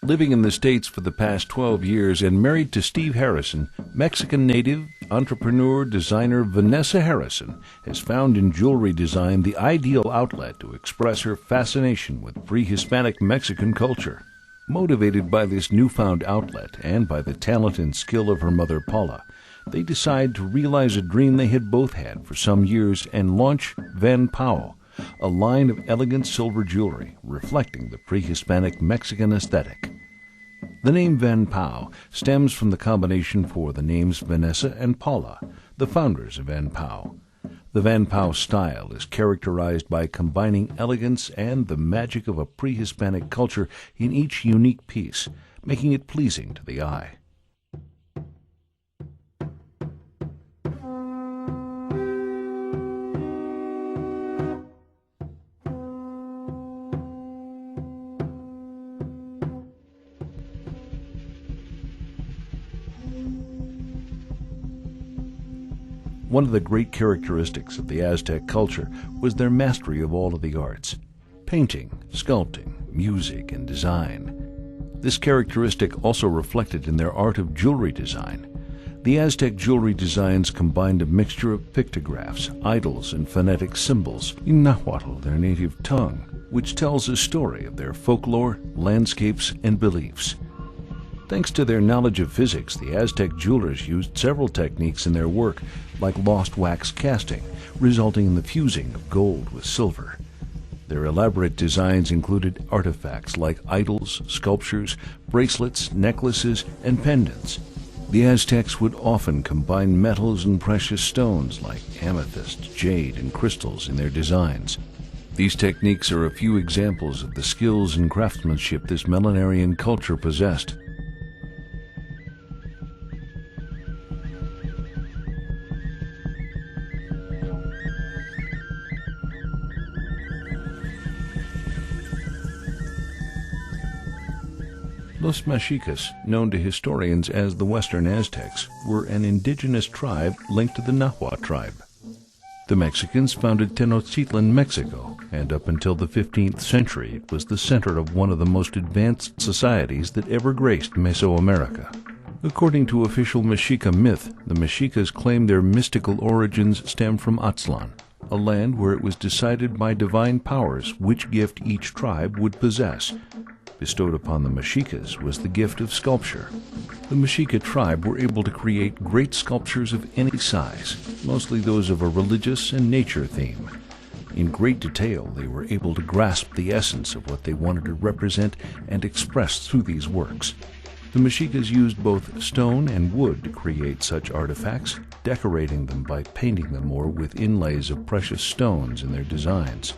Living in the States for the past 12 years and married to Steve Harrison, Mexican native, entrepreneur, designer Vanessa Harrison has found in jewelry design the ideal outlet to express her fascination with pre-Hispanic Mexican culture. Motivated by this newfound outlet and by the talent and skill of her mother Paula, they decide to realize a dream they had both had for some years and launch VANPAO, a line of elegant silver jewelry reflecting the pre-Hispanic Mexican aesthetic. The name VANPAO stems from the combination for the names Vanessa and Paula, the founders of VANPAO. The VANPAO style is characterized by combining elegance and the magic of a pre-Hispanic culture in each unique piece, making it pleasing to the eye. One of the great characteristics of the Aztec culture was their mastery of all of the arts: painting, sculpting, music, and design. This characteristic also reflected in their art of jewelry design. The Aztec jewelry designs combined a mixture of pictographs, idols, and phonetic symbols in Nahuatl, their native tongue, which tells a story of their folklore, landscapes, and beliefs. Thanks to their knowledge of physics, the Aztec jewelers used several techniques in their work, like lost wax casting, resulting in the fusing of gold with silver. Their elaborate designs included artifacts like idols, sculptures, bracelets, necklaces, and pendants. The Aztecs would often combine metals and precious stones like amethyst, jade, and crystals in their designs. These techniques are a few examples of the skills and craftsmanship this millenarian culture possessed. Los Mexicas, known to historians as the Western Aztecs, were an indigenous tribe linked to the Nahua tribe. The Mexicans founded Tenochtitlan, Mexico, and up until the 15th century it was the center of one of the most advanced societies that ever graced Mesoamerica. According to official Mexica myth, the Mexicas claim their mystical origins stem from Aztlan, a land where it was decided by divine powers which gift each tribe would possess. Bestowed upon the Mexicas was the gift of sculpture. The Mexica tribe were able to create great sculptures of any size, mostly those of a religious and nature theme. In great detail, they were able to grasp the essence of what they wanted to represent and express through these works. The Mexicas used both stone and wood to create such artifacts, decorating them by painting them or with inlays of precious stones in their designs.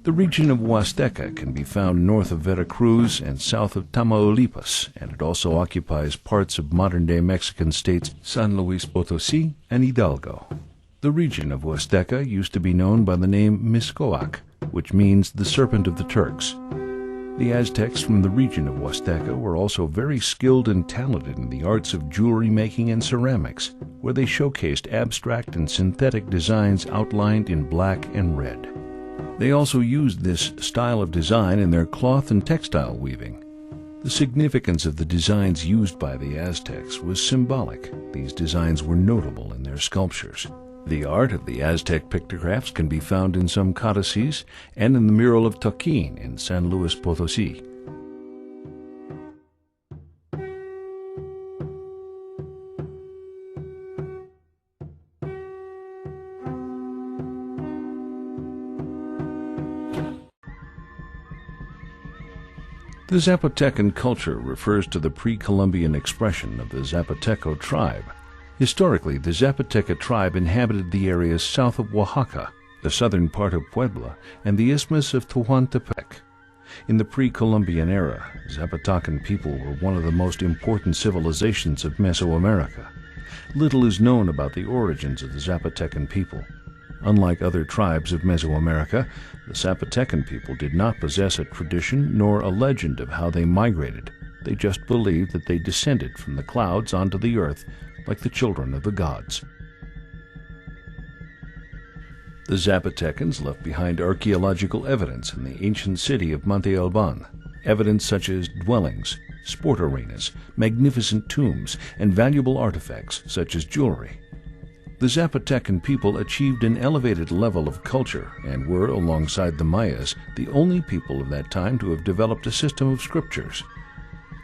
The region of Huasteca can be found north of Veracruz and south of Tamaulipas, and it also occupies parts of modern-day Mexican states San Luis Potosí and Hidalgo. The region of Huasteca used to be known by the name Mixcoac, which means the serpent of the Turks. The Aztecs from the region of Huasteca were also very skilled and talented in the arts of jewelry making and ceramics, where they showcased abstract and synthetic designs outlined in black and red. They also used this style of design in their cloth and textile weaving. The significance of the designs used by the Aztecs was symbolic. These designs were notable in their sculptures. The art of the Aztec pictographs can be found in some codices and in the mural of Toquín in San Luis Potosí. The Zapotecan culture refers to the pre-Columbian expression of the Zapoteco tribe. Historically, the Zapoteca tribe inhabited the areas south of Oaxaca, the southern part of Puebla, and the Isthmus of Tehuantepec. In the pre-Columbian era, Zapotecan people were one of the most important civilizations of Mesoamerica. Little is known about the origins of the Zapotecan people. Unlike other tribes of Mesoamerica, the Zapotecan people did not possess a tradition nor a legend of how they migrated. They just believed that they descended from the clouds onto the earth, like the children of the gods. The Zapotecans left behind archaeological evidence in the ancient city of Monte Alban, evidence such as dwellings, sport arenas, magnificent tombs, and valuable artifacts such as jewelry. The Zapotecan people achieved an elevated level of culture and were, alongside the Mayas, the only people of that time to have developed a system of scriptures.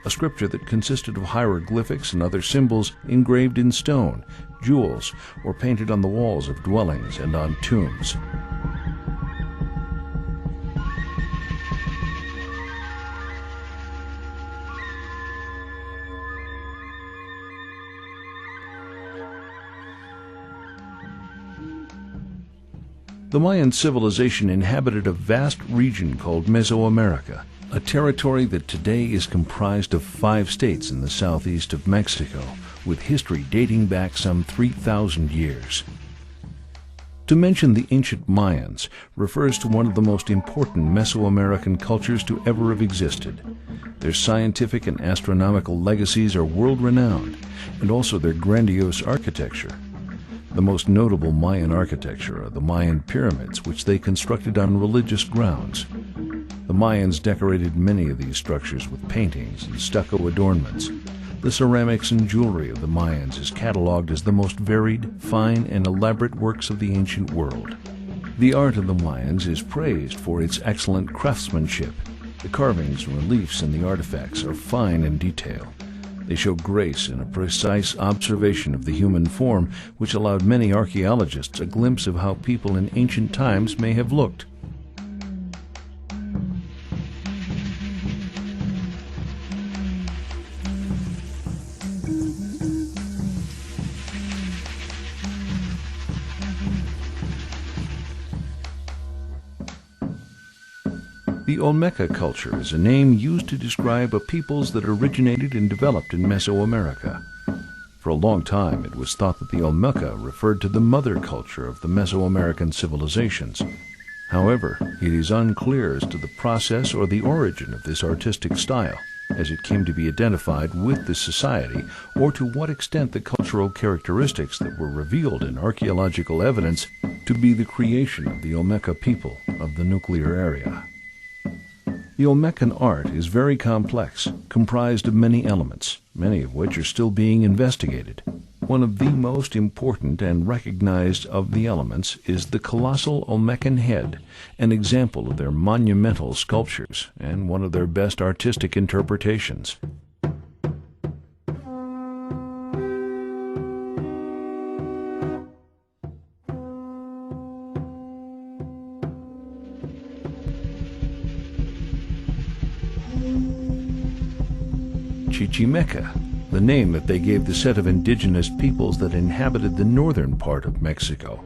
A scripture that consisted of hieroglyphics and other symbols engraved in stone, jewels, or painted on the walls of dwellings and on tombs. The Mayan civilization inhabited a vast region called Mesoamerica, a territory that today is comprised of 5 states in the southeast of Mexico, with history dating back some 3,000 years. To mention the ancient Mayans refers to one of the most important Mesoamerican cultures to ever have existed. Their scientific and astronomical legacies are world-renowned, and also their grandiose architecture. The most notable Mayan architecture are the Mayan pyramids, which they constructed on religious grounds. The Mayans decorated many of these structures with paintings and stucco adornments. The ceramics and jewelry of the Mayans is catalogued as the most varied, fine, and elaborate works of the ancient world. The art of the Mayans is praised for its excellent craftsmanship. The carvings, reliefs, and the artifacts are fine in detail. They show grace and a precise observation of the human form, which allowed many archaeologists a glimpse of how people in ancient times may have looked. The Olmeca culture is a name used to describe a peoples that originated and developed in Mesoamerica. For a long time, it was thought that the Olmeca referred to the mother culture of the Mesoamerican civilizations. However, it is unclear as to the process or the origin of this artistic style, as it came to be identified with this society, or to what extent the cultural characteristics that were revealed in archaeological evidence to be the creation of the Olmeca people of the nuclear area. The Olmecan art is very complex, comprised of many elements, many of which are still being investigated. One of the most important and recognized of the elements is the colossal Olmecan head, an example of their monumental sculptures and one of their best artistic interpretations. Chichimeca, the name that they gave the set of indigenous peoples that inhabited the northern part of Mexico.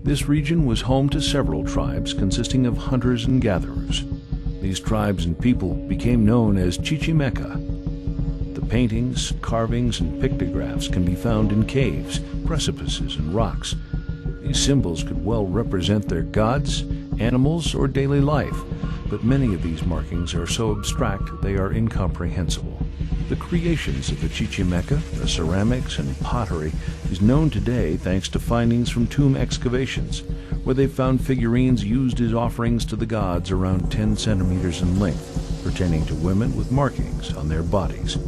This region was home to several tribes consisting of hunters and gatherers. These tribes and people became known as Chichimeca. The paintings, carvings, and pictographs can be found in caves, precipices, and rocks. These symbols could well represent their gods, animals, or daily life, but many of these markings are so abstract they are incomprehensible. The creations of the Chichimeca, the ceramics and pottery, is known today thanks to findings from tomb excavations, where they found figurines used as offerings to the gods around 10 centimeters in length, pertaining to women with markings on their bodies.